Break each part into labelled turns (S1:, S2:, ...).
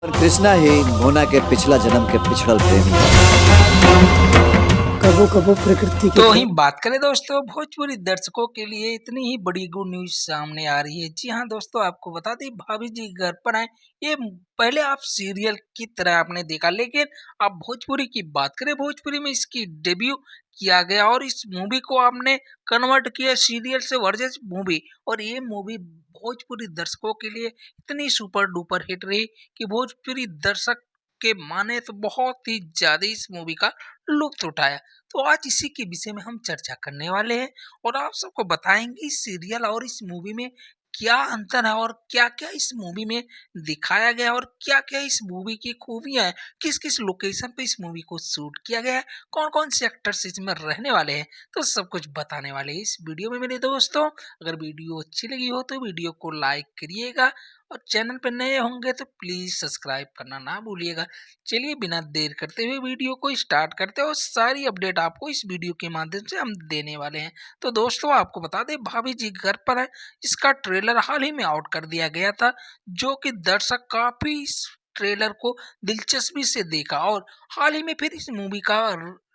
S1: कृष्णा ही मोना के पिछला जन्म के पिछड़ल प्रेमी।
S2: कबो कबो प्रकृति के
S3: तो वहीं बात करें दोस्तों, भोजपुरी दर्शकों के लिए इतनी ही बड़ी गुड न्यूज सामने आ रही है। जी हाँ दोस्तों, आपको बता दें भाभी जी घर पर आए। ये पहले आप सीरियल की तरह आपने देखा, लेकिन आप भोजपुरी की बात करें, भोजपुरी में इसकी डेब्यू किया गया और इस मूवी को आपने कन्वर्ट किया सीरियल से वर्सेस मूवी। और ये मूवी भोजपुरी दर्शकों के लिए इतनी सुपर डुपर हिट रही कि भोजपुरी दर्शक के माने तो बहुत ही ज्यादा इस मूवी का लुत्फ उठाया। तो आज इसी के विषय में हम चर्चा करने वाले हैं और आप सबको बताएंगे इस सीरियल और इस मूवी में क्या अंतर है और क्या क्या इस मूवी में दिखाया गया और क्या क्या इस मूवी की खूबियां हैं, किस किस लोकेशन पे इस मूवी को शूट किया गया है, कौन कौन से एक्टर्स इसमें रहने वाले हैं, तो सब कुछ बताने वाले हैं इस वीडियो में मेरे दोस्तों। अगर वीडियो अच्छी लगी हो तो वीडियो को लाइक करिएगा और चैनल पर नए होंगे तो प्लीज सब्सक्राइब करना ना भूलिएगा। चलिए बिना देर करते हुए वीडियो को स्टार्ट करते हैं और सारी अपडेट आपको इस वीडियो के माध्यम से हम देने वाले हैं। तो दोस्तों आपको बता दें भाभी जी घर पर है, इसका ट्रेलर हाल ही में आउट कर दिया गया था, जो कि दर्शक काफी इस ट्रेलर को दिलचस्पी से देखा और हाल ही में फिर इस मूवी का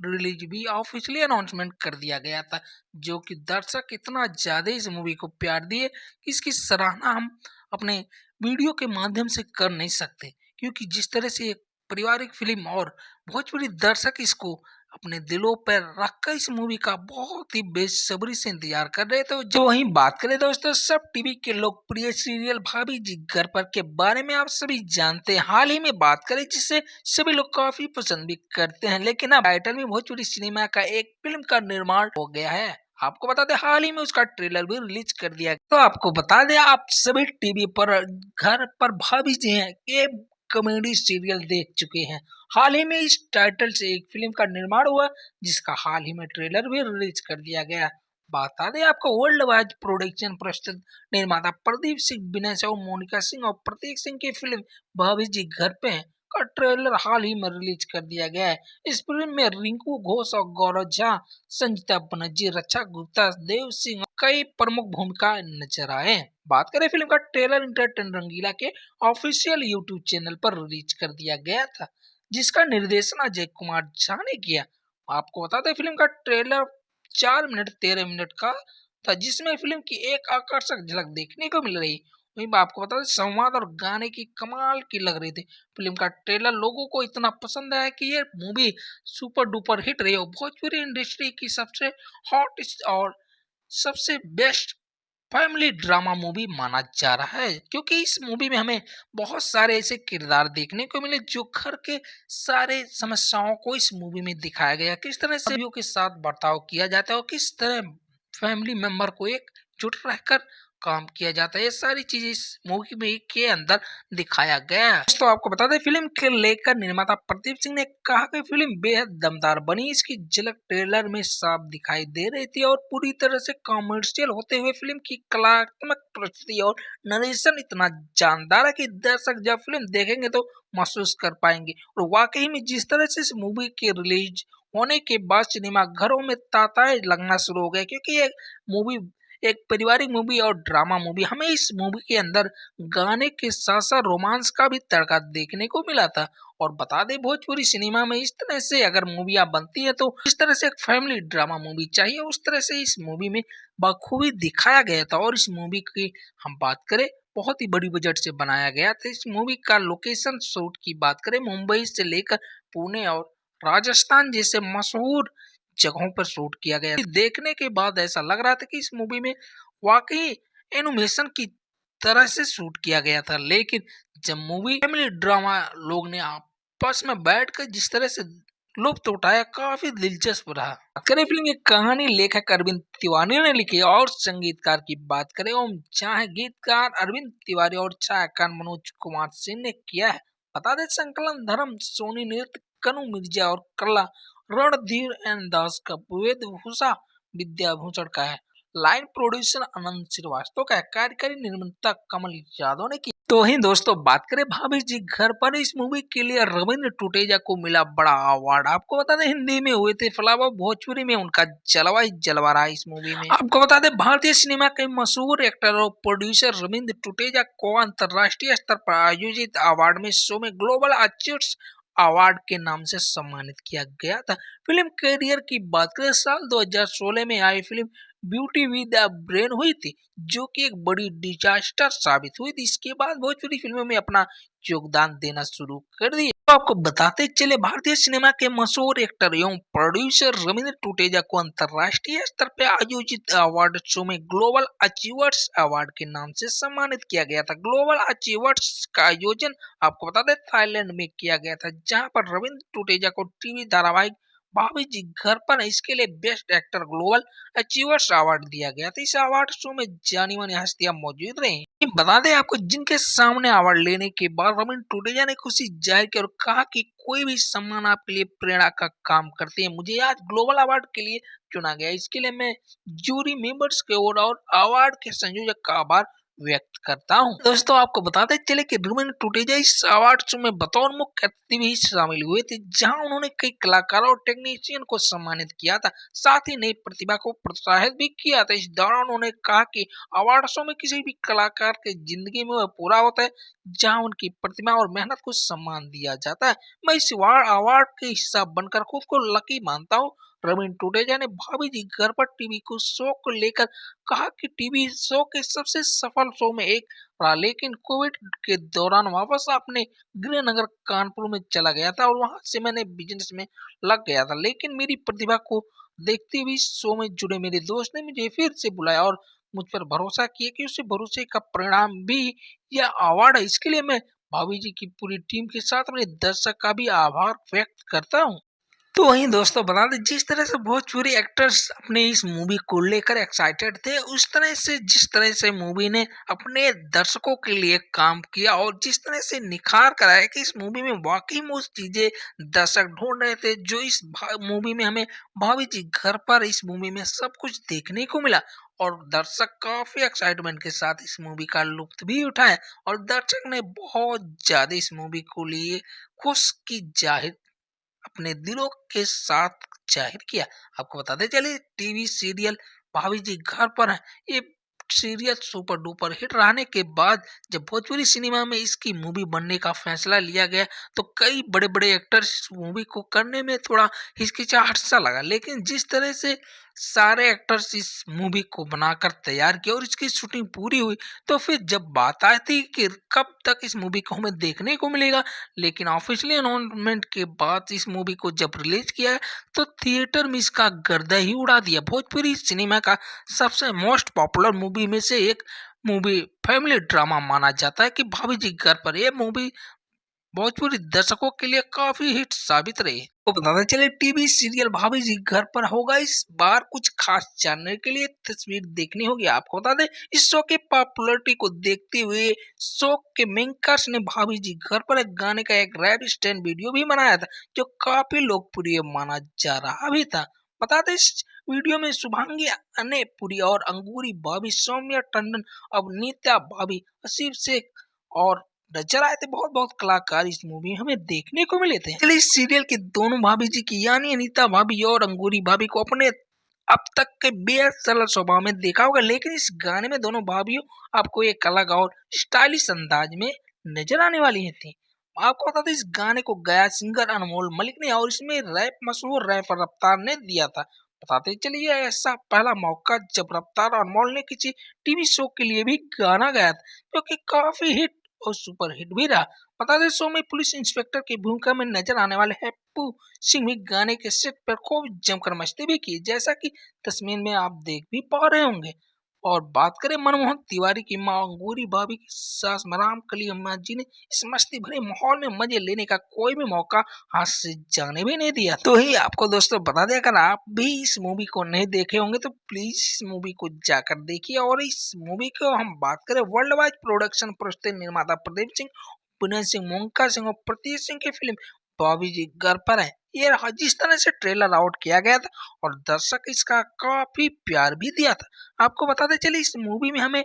S3: रिलीज भी ऑफिशियली अनाउंसमेंट कर दिया गया था, जो कि दर्शक इतना ज्यादा इस मूवी को प्यार दिए कि इसकी सराहना हम अपने वीडियो के माध्यम से कर नहीं सकते। क्योंकि जिस तरह से एक पारिवारिक फिल्म और भोजपुरी दर्शक इसको अपने दिलों पर रखकर इस मूवी का बहुत ही बेसब्री से इंतजार कर रहे थे। जो वहीं बात करें दोस्तों, सब टीवी के लोकप्रिय सीरियल भाभी जी घर पर के बारे में आप सभी जानते हैं। हाल ही में बात करें जिसे सभी लोग काफी पसंद भी करते हैं, लेकिन अब टाइटल में भोजपुरी सिनेमा का एक फिल्म का निर्माण हो गया है। आपको बता दें हाल ही में उसका ट्रेलर भी रिलीज कर दिया। तो आपको बता दें आप सभी टीवी पर घर पर भाभी जी हैं ये कॉमेडी सीरियल देख चुके हैं। हाल ही में इस टाइटल से एक फिल्म का निर्माण हुआ, जिसका हाल ही में ट्रेलर भी रिलीज कर दिया गया। बता दें आपको वर्ल्ड वाइड प्रोडक्शन प्रस्तुत निर्माता प्रदीप सिंह, विनय साहू, मोनिका सिंह और प्रतीक सिंह की फिल्म भाभी जी घर पे हैं का ट्रेलर हाल ही में रिलीज कर दिया गया है। इस फिल्म में रिंकू घोष और गौरव झा, संजीता बनर्जी, रक्षा गुप्ता, देव सिंह और कई प्रमुख भूमिका नजर आए। बात करें फिल्म का ट्रेलर इंटरटेन रंगीला के ऑफिशियल यूट्यूब चैनल पर रिलीज कर दिया गया था, जिसका निर्देशन अजय कुमार झा ने किया। आपको बता दें फिल्म का ट्रेलर 4 मिनट 13 मिनट का था, जिसमें फिल्म की एक आकर्षक झलक देखने को मिल रही। वहीं आपको बता दें संवाद और गाने की कमाल की लग रही थी। फिल्म का ट्रेलर लोगों को इतना पसंद आया कि ये मूवी सुपर डुपर हिट रही और भोजपुरी इंडस्ट्री की सबसे हॉट और सबसे बेस्ट फैमिली ड्रामा मूवी माना जा रहा है। क्योंकि इस मूवी में हमें बहुत सारे ऐसे किरदार देखने को मिले जो घर के सारे समस्याओं को इस मूवी में दिखाया गया, किस तरह से सभी के साथ बर्ताव किया जाता है और किस तरह फैमिली मेंबर को एकजुट रहकर काम किया जाता है। ये सारी चीजें इस मूवी में के अंदर दिखाया गया है। तो आपको बता दें फिल्म के लेकर निर्माता प्रदीप सिंह ने कहा कि फिल्म बेहद दमदार बनी, इसकी झलक ट्रेलर में साफ दिखाई दे रही थी और पूरी तरह से कॉमर्शियल होते हुए फिल्म की कलात्मक प्रस्तुति और नरेशन इतना जानदार है कि दर्शक जब फिल्म देखेंगे तो महसूस कर पाएंगे। और वाकई में जिस तरह से इस मूवी के रिलीज होने के बाद सिनेमा घरों में तांताएं लगना शुरू हो गए, क्योंकि ये मूवी एक पारिवारिक मूवी और ड्रामा मूवी, हमें इस मूवी के अंदर गाने के साथ साथ रोमांस का भी तड़का देखने को मिला था। और बता दें भोजपुरी सिनेमा में इस तरह से अगर मूवियाँ बनती है तो इस तरह से एक फैमिली ड्रामा मूवी चाहिए, उस तरह से इस मूवी में बखूबी दिखाया गया था। और इस मूवी की हम बात करें बहुत ही बड़ी बजट से बनाया गया था। इस मूवी का लोकेशन शूट की बात करें मुंबई से लेकर पुणे और राजस्थान जैसे मशहूर जगहों पर शूट किया गया। देखने के बाद ऐसा लग रहा था कि इस मूवी में वाकई एनिमेशन की तरह से शूट किया गया था। लेकिन जब मूवी फैमिली ड्रामा लोग ने आपस में बैठकर जिस तरह से लुत्फ उठाया, काफी दिलचस्प रहा। करें फिल्म की कहानी लेखक अरविंद तिवारी ने लिखी और संगीतकार की बात करें ओम झा है, गीतकार अरविंद तिवारी और छायाकार मनोज कुमार सिंह ने किया है। बता दें संकलन धर्म सोनी नृत्य कनु मिर्जा और कला रणधीर एन दास का वेदभूषा विद्याभूषण का है। लाइन प्रोड्यूसर अनंत श्रीवास्तव का है। कार्यकारी निर्माता कमल यादव ने की। तो वहीं दोस्तों बात करें भाभी जी घर पर, इस मूवी के लिए रविंद्र टुटेजा को मिला बड़ा अवार्ड। आपको बता दें हिंदी में हुए थे फिलहाल, भोजपुरी में उनका जलवा ही जलवा रहा है इस मूवी में। आपको बता दें भारतीय सिनेमा के मशहूर एक्टर और प्रोड्यूसर रविंद्र टुटेजा को अंतर्राष्ट्रीय स्तर पर आयोजित अवार्ड में शो में ग्लोबल अचीवर्स अवार्ड के नाम से सम्मानित किया गया था। फिल्म करियर की बात करें साल 2016 में आई film beauty with the brain हुई थी, जो कि एक बड़ी डिजास्टर साबित हुई थी। इसके बाद भोजपुरी फिल्मों में अपना योगदान देना शुरू कर दिया। तो आपको बताते चले भारतीय सिनेमा के मशहूर एक्टर एवं प्रोड्यूसर रविंद्र टुटेजा को अंतर्राष्ट्रीय स्तर पर आयोजित अवार्ड शो में ग्लोबल अचीवर्स अवार्ड के नाम से सम्मानित किया गया था। ग्लोबल अचीवर्स का आयोजन आपको बता दें थाईलैंड में किया गया था, जहां पर रविंद्र टुटेजा को टीवी धारावाहिक भाभी जी घर पर इसके लिए best actor global achievers award दिया गया था। इस अवार्ड शो में जानी मानी हस्तियां मौजूद रही। बता दें आपको जिनके सामने अवार्ड लेने के बाद रविंद्र टुटेजा ने खुशी जाहिर की और कहा कि कोई भी सम्मान आपके लिए प्रेरणा का काम करते हैं। मुझे आज ग्लोबल अवार्ड के लिए चुना गया, इसके लिए मैं जूरी मेंबर्स के और अवार्ड के संयोजक का आभार व्यक्त करता हूं। दोस्तों आपको बताते चले कि रविंद्र टुटेजा इस अवार्ड शो में बतौर मुख्य अतिथि भी शामिल हुए थे, जहां उन्होंने कई कलाकारों और टेक्नीशियन को सम्मानित किया था, साथ ही नई प्रतिभा को प्रोत्साहित भी किया था। इस दौरान उन्होंने कहा कि अवार्ड शो में किसी भी कलाकार के जिंदगी में वह पूरा होता है जहां उनकी प्रतिभा और मेहनत को सम्मान दिया जाता है। मैं इस अवार्ड के हिस्सा बनकर खुद को लकी मानता हूँ। रविंद्र टुटेजा ने भाभी जी घर पर टीवी को शो को लेकर कहा कि टीवी शो के सबसे सफल शो में एक रहा, लेकिन कोविड के दौरान वापस अपने गृह नगर कानपुर में चला गया था और वहां से मैंने बिजनेस में लग गया था। लेकिन मेरी प्रतिभा को देखते हुए इस शो में जुड़े मेरे दोस्त ने मुझे फिर से बुलाया और मुझ पर भरोसा किया कि उस भरोसे का परिणाम भी यह अवार्ड है। इसके लिए मैं भाभी जी की पूरी टीम के साथ अपने दर्शक का भी आभार व्यक्त करता हूँ। तो वहीं दोस्तों बता दें जिस तरह से भोजपुरी एक्टर्स अपने इस मूवी को लेकर एक्साइटेड थे, उस तरह से जिस तरह से मूवी ने अपने दर्शकों के लिए काम किया और जिस तरह से निखार कराया कि इस मूवी में वाकई में उस चीजें दर्शक ढूंढ रहे थे जो इस मूवी में हमें भाभी जी घर पर इस मूवी में सब कुछ देखने को मिला। और दर्शक काफी एक्साइटमेंट के साथ इस मूवी का लुत्फ भी उठाया और दर्शक ने बहुत ज्यादा इस मूवी को लिए खुश की जाहिर अपने दिलों के साथ जाहिर किया। आपको बताते चले टीवी सीरियल भाभी जी घर पर है, ये सीरियल सुपर डुपर हिट रहने के बाद जब भोजपुरी सिनेमा में इसकी मूवी बनने का फैसला लिया गया तो कई बड़े बड़े एक्टर्स इस मूवी को करने में थोड़ा हिचकिचाहट सा लगा, लेकिन जिस तरह से सारे एक्टर्स इस मूवी को बनाकर तैयार किया और इसकी शूटिंग पूरी हुई तो फिर जब बात आई थी कि कब तक इस मूवी को हमें देखने को मिलेगा, लेकिन ऑफिशियली अनाउंसमेंट के बाद इस मूवी को जब रिलीज किया तो थिएटर में इसका गर्दा ही उड़ा दिया। भोजपुरी सिनेमा का सबसे मोस्ट पॉपुलर मूवी में से एक मूवी फैमिली ड्रामा माना जाता है कि भाभी जी घर पर। यह मूवी भोजपुरी दर्शकों के लिए काफी हिट साबित रही। तो बताते चले टीवी सीरियल भाभी जी घर पर होगा इस बार कुछ खास जानने के लिए तस्वीर देखनी होगी। आपको बता दें इस शो की पॉपुलैरिटी को देखते हुए शो के मेकर्स ने भाभी जी घर पर एक गाने का एक रैप स्टैंड वीडियो भी बनाया था जो काफी लोकप्रिय माना जा रहा भी था। बता दें इस वीडियो में शुभांगी अनेपुरी और अंगूरी भाभी, सौम्या टंडन, अवनीता भाभी, आसिफ शेख और नजर आए थे। बहुत बहुत कलाकार इस मूवी में हमें देखने को मिले थे। चलिए इस सीरियल की दोनों भाभी जी की यानी अनीता भाभी और अंगूरी भाभी को अपने अब तक के बेहद सरल स्वभाव में देखा होगा, लेकिन इस गाने में दोनों भाभीियों आपको एक अलग और स्टाइलिश अंदाज में नजर आने वाली थी। आपको बता दें इस गाने को गाया सिंगर अनमोल मलिक ने और इसमें रैप मशहूर रैपर रफ्तार ने दिया था। बताते चलिए ऐसा पहला मौका जब रफ्तार और अनमोल ने किसी टीवी शो के लिए भी गाना गाया था जो कि काफी हिट और सुपर हिट भी रहा। बता दें शो में पुलिस इंस्पेक्टर की भूमिका में नजर आने वाले हैप्पू सिंह भी गाने के सेट पर खूब जमकर मस्ती भी की, जैसा कि तस्वीर में आप देख भी पा रहे होंगे। और बात करें मनमोहन तिवारी की मां अंगूरी भाभी की सास मराम कली अम्मा जी ने इस मस्ती भरे माहौल में मजे लेने का कोई भी मौका हाथ से जाने भी नहीं दिया। तो ही आपको दोस्तों बता दें अगर आप भी इस मूवी को नहीं देखे होंगे तो प्लीज इस मूवी को जाकर देखिए। और इस मूवी को हम बात करें वर्ल्ड वाइड प्रोडक्शन प्रस्तुत निर्माता प्रदीप सिंह, पुनीत सिंह, मोंका सिंह और प्रतीक सिंह की फिल्म भाभी जी घर पर है। ये जिस तरह से ट्रेलर आउट किया गया था और दर्शक इसका काफी प्यार भी दिया था। आपको बताते चले इस मूवी में हमें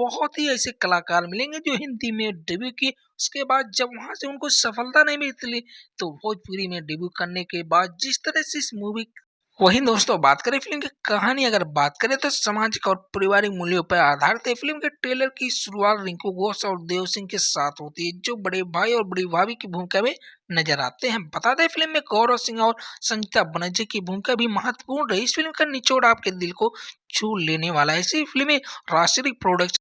S3: बहुत ही ऐसे कलाकार मिलेंगे जो हिंदी में डेब्यू किए। उसके बाद जब वहाँ से उनको सफलता नहीं मिली तो भोजपुरी में डेब्यू करने के बाद जिस तरह से इस मूवी वहीं दोस्तों बात करें फिल्म की कहानी अगर बात करें तो सामाजिक और पारिवारिक मूल्यों पर आधारित है। फिल्म के ट्रेलर की शुरुआत रिंकू घोष और देव सिंह के साथ होती है जो बड़े भाई और बड़ी भाभी की भूमिका में नजर आते हैं। बता दें फिल्म में गौरव सिंह और संगीता बनर्जी की भूमिका भी महत्वपूर्ण रही। इस फिल्म का निचोड़ आपके दिल को छू लेने वाला है। इसी फिल्म में राष्ट्रीय प्रोडक्शन